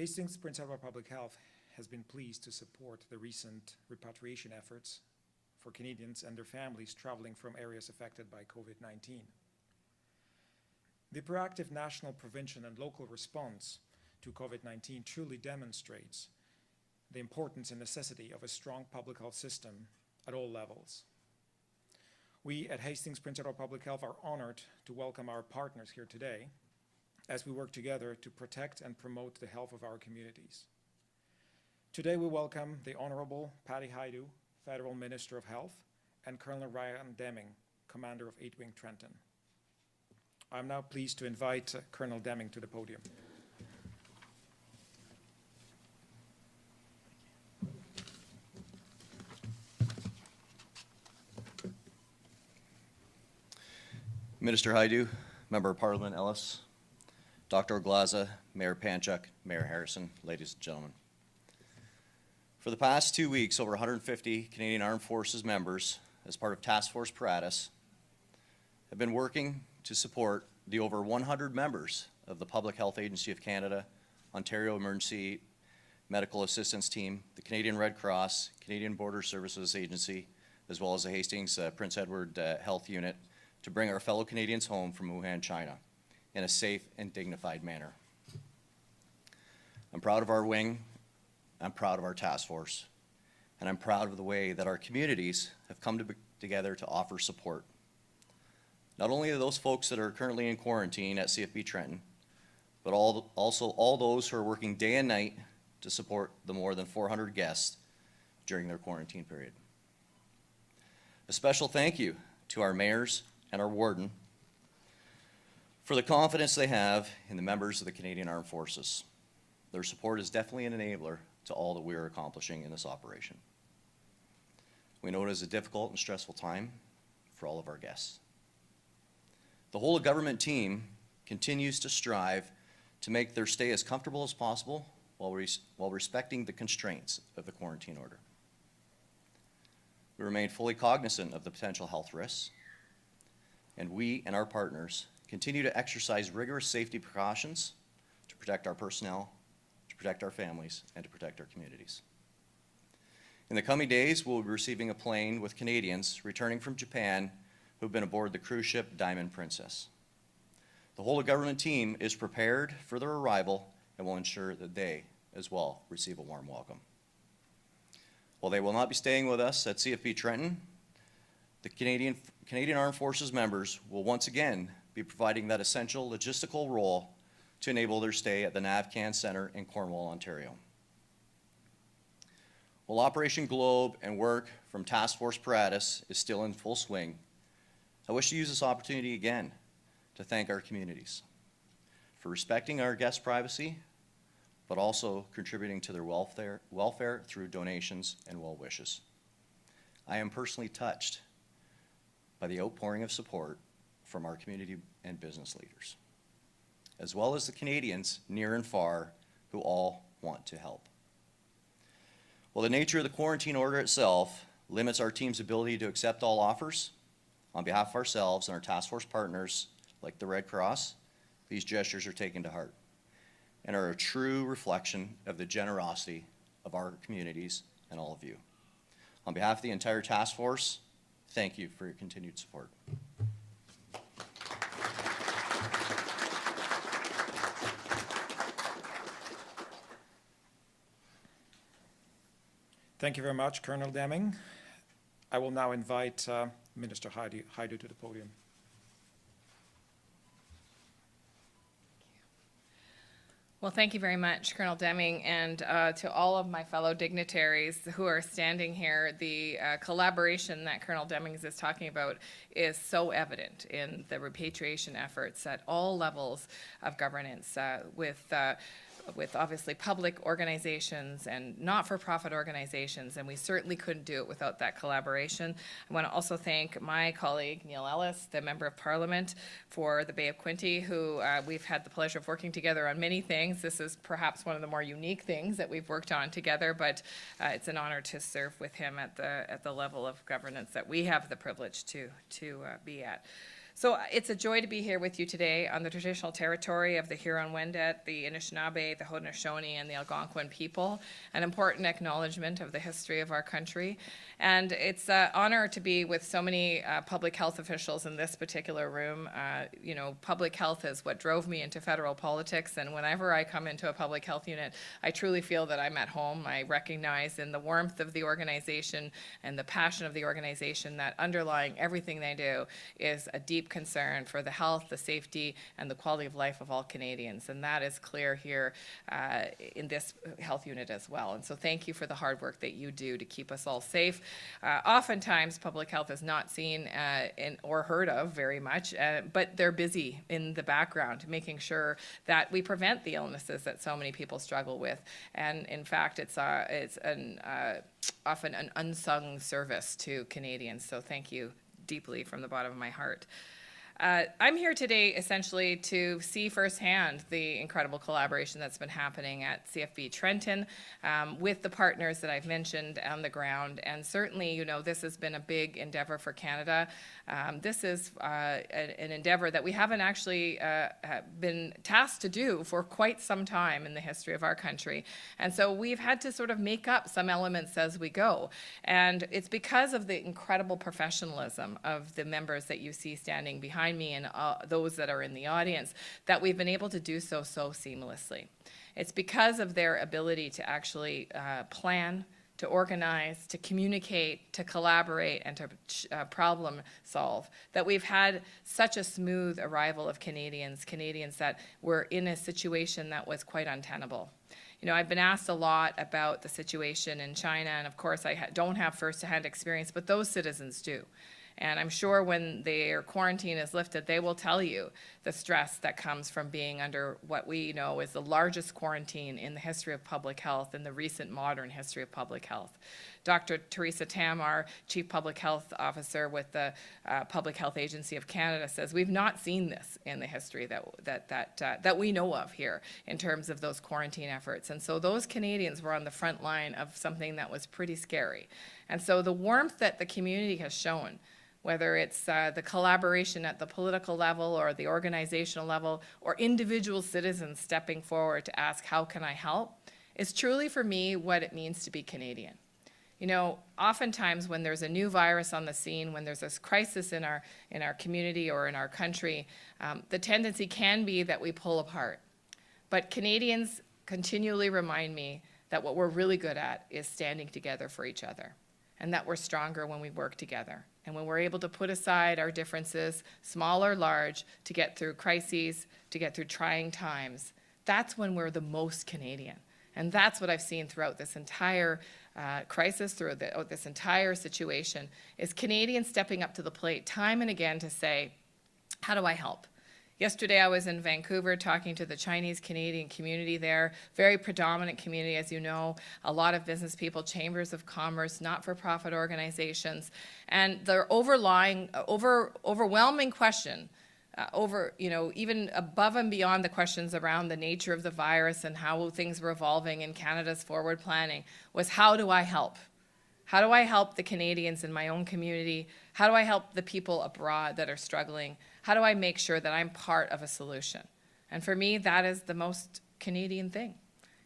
Hastings Prince Edward Public Health has been pleased to support the recent repatriation efforts for Canadians and their families traveling from areas affected by COVID-19. The proactive national, provincial, and local response to COVID-19 truly demonstrates the importance and necessity of a strong public health system at all levels. We at Hastings Prince Edward Public Health are honored to welcome our partners here today as we work together to protect and promote the health of our communities. Today we welcome the Honorable Patty Hajdu, Federal Minister of Health, and Colonel Ryan Deming, Commander of Outbreak Trenton. I'm now pleased to invite Colonel Deming to the podium. Minister Hajdu, Member of Parliament Ellis, Dr. Oglaza, Mayor Panchuk, Mayor Harrison, ladies and gentlemen. For the past 2 weeks, over 150 Canadian Armed Forces members, as part of Task Force Paratus, have been working to support the over 100 members of the Public Health Agency of Canada, Ontario Emergency Medical Assistance Team, the Canadian Red Cross, Canadian Border Services Agency, as well as the Hastings Prince Edward Health Unit, to bring our fellow Canadians home from Wuhan, China, in a safe and dignified manner. I'm proud of our wing, I'm proud of our task force, and I'm proud of the way that our communities have come together to offer support. Not only are those folks that are currently in quarantine at CFB Trenton, but also all those who are working day and night to support the more than 400 guests during their quarantine period. A special thank you to our mayors and our warden for the confidence they have in the members of the Canadian Armed Forces. Their support is definitely an enabler to all that we are accomplishing in this operation. We know it is a difficult and stressful time for all of our guests. The whole of government team continues to strive to make their stay as comfortable as possible while respecting the constraints of the quarantine order. We remain fully cognizant of the potential health risks, and we and our partners continue to exercise rigorous safety precautions to protect our personnel, to protect our families, and to protect our communities. In the coming days, we'll be receiving a plane with Canadians returning from Japan who have been aboard the cruise ship Diamond Princess. The whole of government team is prepared for their arrival and will ensure that they, as well, receive a warm welcome. While they will not be staying with us at CFB Trenton, the Canadian Armed Forces members will once again be providing that essential logistical role to enable their stay at the NAVCAN Centre in Cornwall, Ontario. While Operation Globe and work from Task Force Paratus is still in full swing, I wish to use this opportunity again to thank our communities for respecting our guests' privacy, but also contributing to their welfare through donations and well wishes. I am personally touched by the outpouring of support from our community and business leaders, as well as the Canadians near and far who all want to help. While the nature of the quarantine order itself limits our team's ability to accept all offers, on behalf of ourselves and our task force partners like the Red Cross, these gestures are taken to heart and are a true reflection of the generosity of our communities and all of you. On behalf of the entire task force, thank you for your continued support. Thank you very much, Colonel Deming. I will now invite Minister Hajdu to the podium. Well, thank you very much, Colonel Deming, and to all of my fellow dignitaries who are standing here. The collaboration that Colonel Deming is talking about is so evident in the repatriation efforts at all levels of governance with obviously public organizations and not-for-profit organizations, and we certainly couldn't do it without that collaboration. I want to also thank my colleague Neil Ellis, the Member of Parliament for the Bay of Quinte, who we've had the pleasure of working together on many things. This is perhaps one of the more unique things that we've worked on together, but it's an honor to serve with him at the level of governance that we have the privilege to be at. So it's a joy to be here with you today on the traditional territory of the Huron-Wendat, the Anishinaabe, the Haudenosaunee, and the Algonquin people, an important acknowledgement of the history of our country. And it's an honor to be with so many public health officials in this particular room. You know, public health is what drove me into federal politics, and whenever I come into a public health unit, I truly feel that I'm at home. I recognize in the warmth of the organization and the passion of the organization that underlying everything they do is a deep concern for the health, the safety, and the quality of life of all Canadians. And that is clear here in this health unit as well. And so thank you for the hard work that you do to keep us all safe. Oftentimes, public health is not seen or heard of very much, but they're busy in the background, making sure that we prevent the illnesses that so many people struggle with. And in fact, it's often an unsung service to Canadians. So thank you deeply from the bottom of my heart. I'm here today essentially to see firsthand the incredible collaboration that's been happening at CFB Trenton with the partners that I've mentioned on the ground. And certainly, you know, this has been a big endeavor for Canada. This is an endeavor that we haven't actually been tasked to do for quite some time in the history of our country. And so we've had to sort of make up some elements as we go. And it's because of the incredible professionalism of the members that you see standing behind me and those that are in the audience that we've been able to do so seamlessly. It's because of their ability to actually plan, to organize, to communicate, to collaborate, and to problem solve that we've had such a smooth arrival of Canadians that were in a situation that was quite untenable. You know, I've been asked a lot about the situation in China, and of course I don't have first-hand experience, but those citizens do. And I'm sure when their quarantine is lifted, they will tell you the stress that comes from being under what we know is the largest quarantine in the history of public health, in the recent modern history of public health. Dr. Teresa Tam, our Chief Public Health Officer with the Public Health Agency of Canada, says we've not seen this in the history that we know of here in terms of those quarantine efforts. And so those Canadians were on the front line of something that was pretty scary. And so the warmth that the community has shown, whether it's the collaboration at the political level or the organizational level or individual citizens stepping forward to ask, how can I help, is truly for me what it means to be Canadian. You know, oftentimes when there's a new virus on the scene, when there's this crisis in our community or in our country, the tendency can be that we pull apart. But Canadians continually remind me that what we're really good at is standing together for each other, and that we're stronger when we work together. And when we're able to put aside our differences, small or large, to get through crises, to get through trying times, that's when we're the most Canadian. And that's what I've seen throughout this entire crisis, through this entire situation, is Canadians stepping up to the plate time and again to say, how do I help? Yesterday I was in Vancouver talking to the Chinese Canadian community there, very predominant community, as you know, a lot of business people, chambers of commerce, not-for-profit organizations, and their overwhelming question, even above and beyond the questions around the nature of the virus and how things were evolving in Canada's forward planning, was how do I help? How do I help the Canadians in my own community? How do I help the people abroad that are struggling? How do I make sure that I'm part of a solution? And for me, that is the most Canadian thing,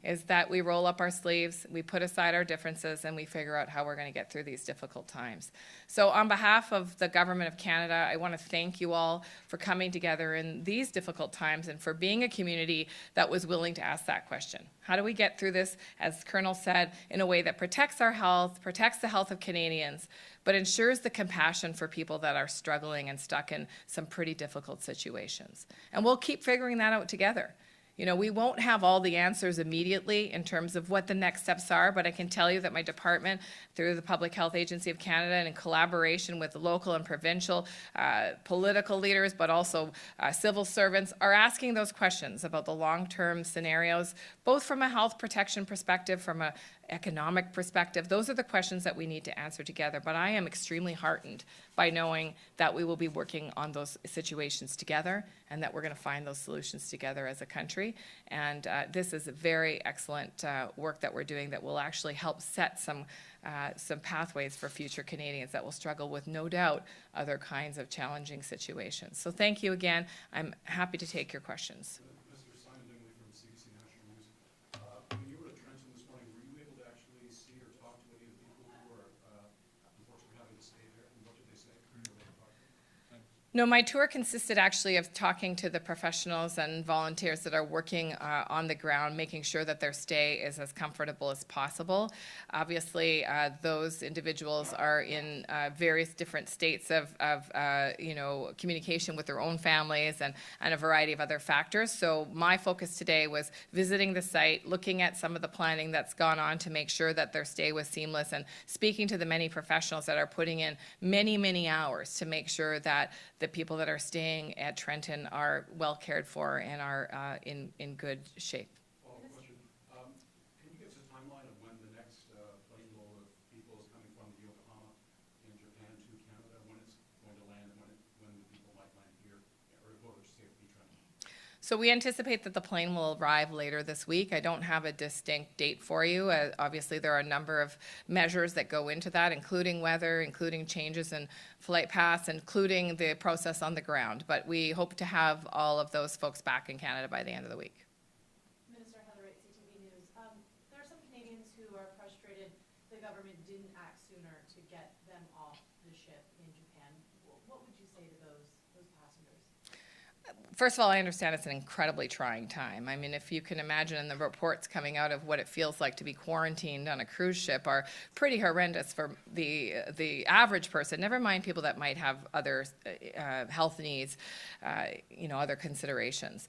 is that we roll up our sleeves, we put aside our differences, and we figure out how we're going to get through these difficult times. So on behalf of the Government of Canada, I want to thank you all for coming together in these difficult times and for being a community that was willing to ask that question. How do we get through this, as Colonel said, in a way that protects our health, protects the health of Canadians, but ensures the compassion for people that are struggling and stuck in some pretty difficult situations? And we'll keep figuring that out together. You know, we won't have all the answers immediately in terms of what the next steps are, but I can tell you that my department, through the Public Health Agency of Canada and in collaboration with the local and provincial political leaders, but also civil servants, are asking those questions about the long-term scenarios, both from a health protection perspective, from an economic perspective. Those are the questions that we need to answer together. But I am extremely heartened by knowing that we will be working on those situations together and that we're going to find those solutions together as a country. And this is a very excellent work that we're doing that will actually help set some pathways for future Canadians that will struggle with, no doubt, other kinds of challenging situations. So thank you again. I'm happy to take your questions. Mr. Simon Dingley from CBC National News. When you were at Trenton this morning, were you able to actually see or talk to any of the people who are unfortunately having to stay there? And what did they say? No, my tour consisted actually of talking to the professionals and volunteers that are working on the ground, making sure that their stay is as comfortable as possible. Obviously, those individuals are in various different states of communication with their own families and a variety of other factors. So my focus today was visiting the site, looking at some of the planning that's gone on to make sure that their stay was seamless, and speaking to the many professionals that are putting in many, many hours to make sure that the people that are staying at Trenton are well cared for and are in good shape. Follow-up question. Can you give us a timeline of when the next plane load of people is coming from Yokohama in Japan to Canada, when it's going to land, and when the people might land here, or go to CFB Trenton? So we anticipate that the plane will arrive later this week. I don't have a distinct date for you. Obviously, there are a number of measures that go into that, including weather, including changes in flight paths, including the process on the ground. But we hope to have all of those folks back in Canada by the end of the week. Minister Heather Wright, CTV News. There are some Canadians who are frustrated the government didn't act sooner to get them off the ship in Japan. What would you say to those passengers? First of all, I understand it's an incredibly trying time. I mean, if you can imagine, and the reports coming out of what it feels like to be quarantined on a cruise ship are pretty horrendous for the average person, never mind people that might have other health needs, other considerations.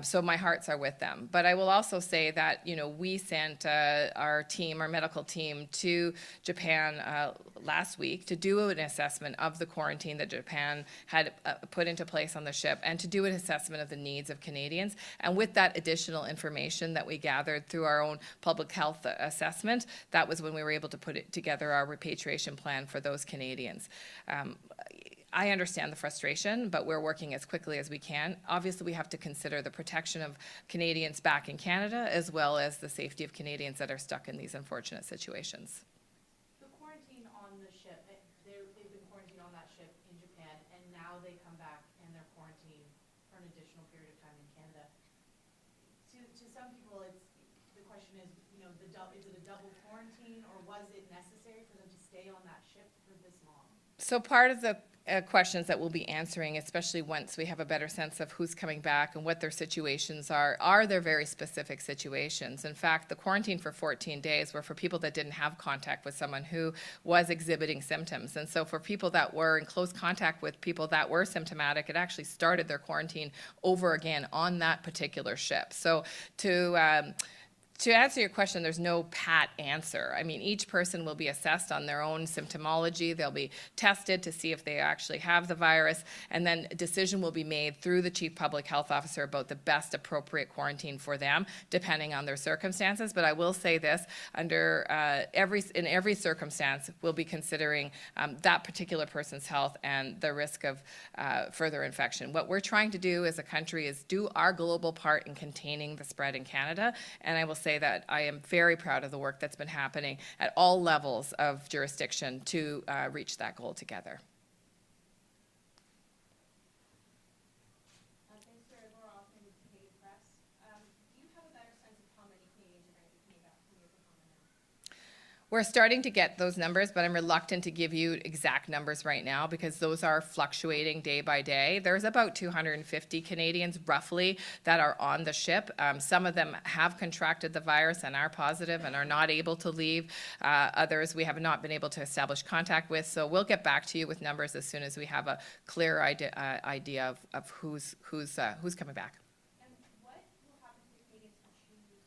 So my hearts are with them. But I will also say that, we sent our medical team to Japan last week to do an assessment of the quarantine that Japan had put into place on the ship, and to do an assessment of the needs of Canadians. And with that additional information that we gathered through our own public health assessment, that was when we were able to put together our repatriation plan for those Canadians. I understand the frustration, but we're working as quickly as we can. Obviously, we have to consider the protection of Canadians back in Canada, as well as the safety of Canadians that are stuck in these unfortunate situations. The quarantine on the ship, they've been quarantined on that ship in Japan, and now they come back and they're quarantined for an additional period of time in Canada. To some people, the question is, is it a double quarantine, or was it necessary for them to stay on that ship for this long? So part of the questions that we'll be answering, especially once we have a better sense of who's coming back and what their situations are there very specific situations. In fact, the quarantine for 14 days were for people that didn't have contact with someone who was exhibiting symptoms. And so for people that were in close contact with people that were symptomatic, it actually started their quarantine over again on that particular ship. So to answer your question, there's no pat answer. I mean, each person will be assessed on their own symptomology. They'll be tested to see if they actually have the virus, and then a decision will be made through the Chief Public Health Officer about the best appropriate quarantine for them, depending on their circumstances. But I will say this, in every circumstance, we'll be considering that particular person's health and the risk of further infection. What we're trying to do as a country is do our global part in containing the spread in Canada, and I will say that I am very proud of the work that's been happening at all levels of jurisdiction to reach that goal together. Thanks for Laura Altman with Canadian Press. Do you have a better sense of how many Canadians are going to be coming back from Yokohama now? We're starting to get those numbers, but I'm reluctant to give you exact numbers right now because those are fluctuating day by day. There's about 250 Canadians roughly that are on the ship. Some of them have contracted the virus and are positive and are not able to leave. Others we have not been able to establish contact with. So we'll get back to you with numbers as soon as we have a clear idea of who's coming back. And what will happen to the Canadians who choose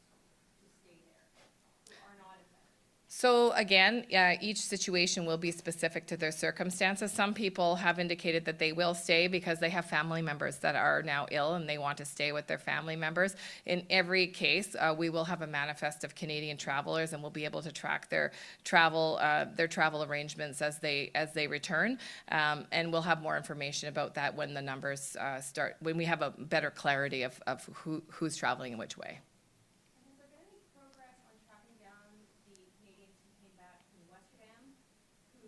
to stay there, who are not infected? So again, each situation will be specific to their circumstances. Some people have indicated that they will stay because they have family members that are now ill and they want to stay with their family members. In every case, we will have a manifest of Canadian travelers, and we'll be able to track their travel arrangements as they return. And we'll have more information about that when the numbers when we have a better clarity of who's traveling in which way. Has there been any progress on tracking down the Canadians who came back from Westerdam who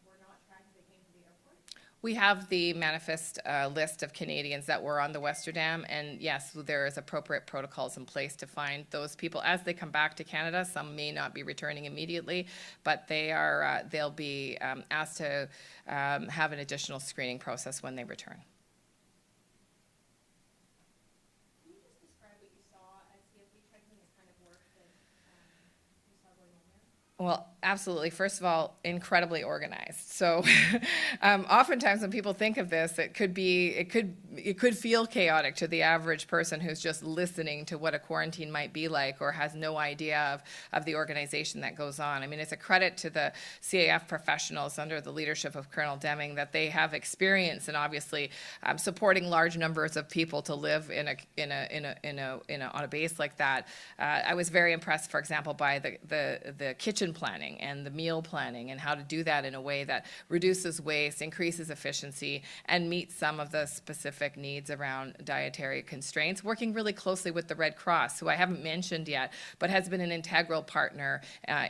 were not tracked as they came to the airport? We have the manifest list of Canadians that were on the Westerdam, and yes, there is appropriate protocols in place to find those people as they come back to Canada. Some may not be returning immediately, but they'll be asked to have an additional screening process when they return. Can you just describe what you saw at CFB Trenton, the kind of work that you saw going on there? Well, absolutely. First of all, incredibly organized. So oftentimes when people think of this, it could feel chaotic to the average person who's just listening to what a quarantine might be like or has no idea of the organization that goes on. I mean, it's a credit to the CAF professionals under the leadership of Colonel Deming that they have experience in obviously supporting large numbers of people to live on a base like that. I was very impressed, for example, by the kitchen planning and the meal planning and how to do that in a way that reduces waste, increases efficiency, and meets some of the specific needs around dietary constraints, working really closely with the Red Cross, who I haven't mentioned yet, but has been an integral partner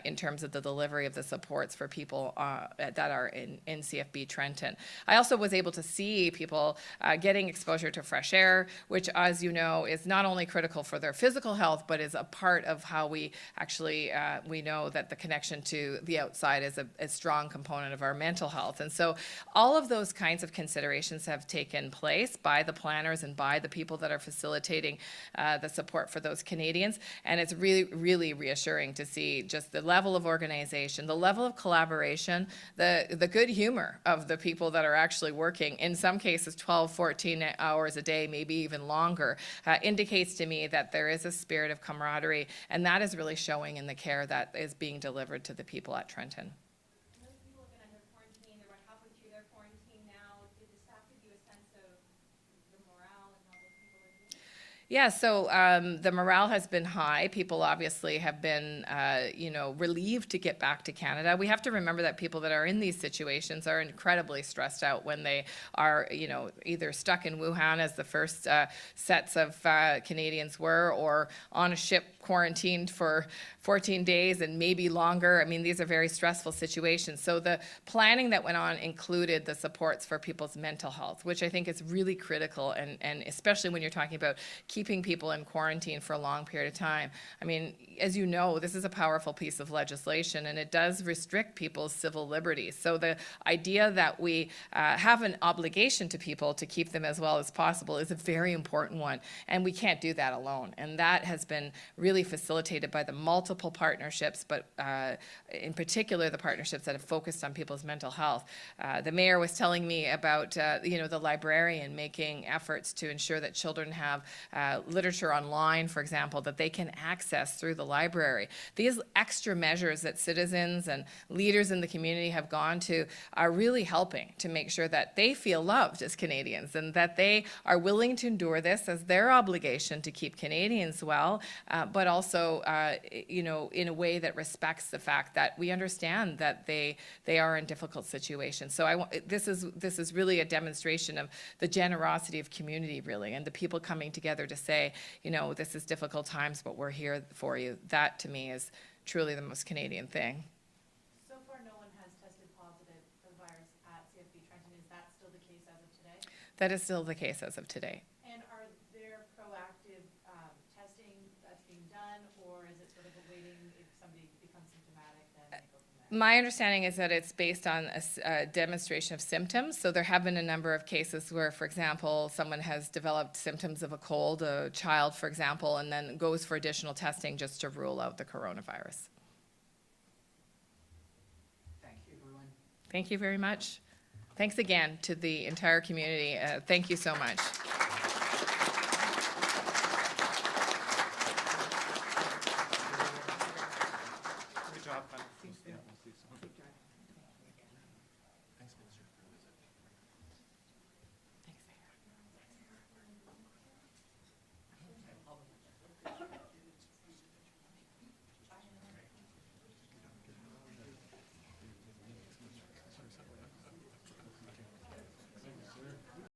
in terms of the delivery of the supports for people that are in CFB Trenton. I also was able to see people getting exposure to fresh air, which, as you know, is not only critical for their physical health, but is a part of how we actually, we know that the connection to the outside is a strong component of our mental health. And so all of those kinds of considerations have taken place by the planners and by the people that are facilitating the support for those Canadians. And it's really, really reassuring to see just the level of organization, the level of collaboration, the good humor of the people that are actually working, in some cases 12, 14 hours a day, maybe even longer, indicates to me that there is a spirit of camaraderie, and that is really showing in the care that is being delivered to the people at Trenton. Those people have been under quarantine, they're about halfway through their quarantine now. Did the staff give you a sense of the morale and how those people are doing? Yeah, so the morale has been high. People obviously have been, relieved to get back to Canada. We have to remember that people that are in these situations are incredibly stressed out when they are, either stuck in Wuhan, as the first sets of Canadians were, or on a ship quarantined for 14 days and maybe longer. I mean, these are very stressful situations. So the planning that went on included the supports for people's mental health, which I think is really critical, and especially when you're talking about keeping people in quarantine for a long period of time. I mean, as you know, this is a powerful piece of legislation, and it does restrict people's civil liberties. So the idea that we have an obligation to people to keep them as well as possible is a very important one, and we can't do that alone. And that has been really facilitated by the multiple partnerships, but in particular the partnerships that have focused on people's mental health. The mayor was telling me about the librarian making efforts to ensure that children have literature online, for example, that they can access through the library. These extra measures that citizens and leaders in the community have gone to are really helping to make sure that they feel loved as Canadians, and that they are willing to endure this as their obligation to keep Canadians well, but also, in a way that respects the fact that we understand that they are in difficult situations. So this is really a demonstration of the generosity of community, really, and the people coming together to say, this is difficult times, but we're here for you. That, to me, is truly the most Canadian thing. So far, no one has tested positive for the virus at CFB Trenton. Is that still the case as of today? That is still the case as of today. And are there proactive testing that's being done, or is it sort of a waiting if somebody becomes symptomatic, then they go from there? My understanding is that it's based on a demonstration of symptoms. So there have been a number of cases where, for example, someone has developed symptoms of a cold, a child, for example, and then goes for additional testing just to rule out the coronavirus. Thank you, everyone. Thank you very much. Thanks again to the entire community. Thank you so much.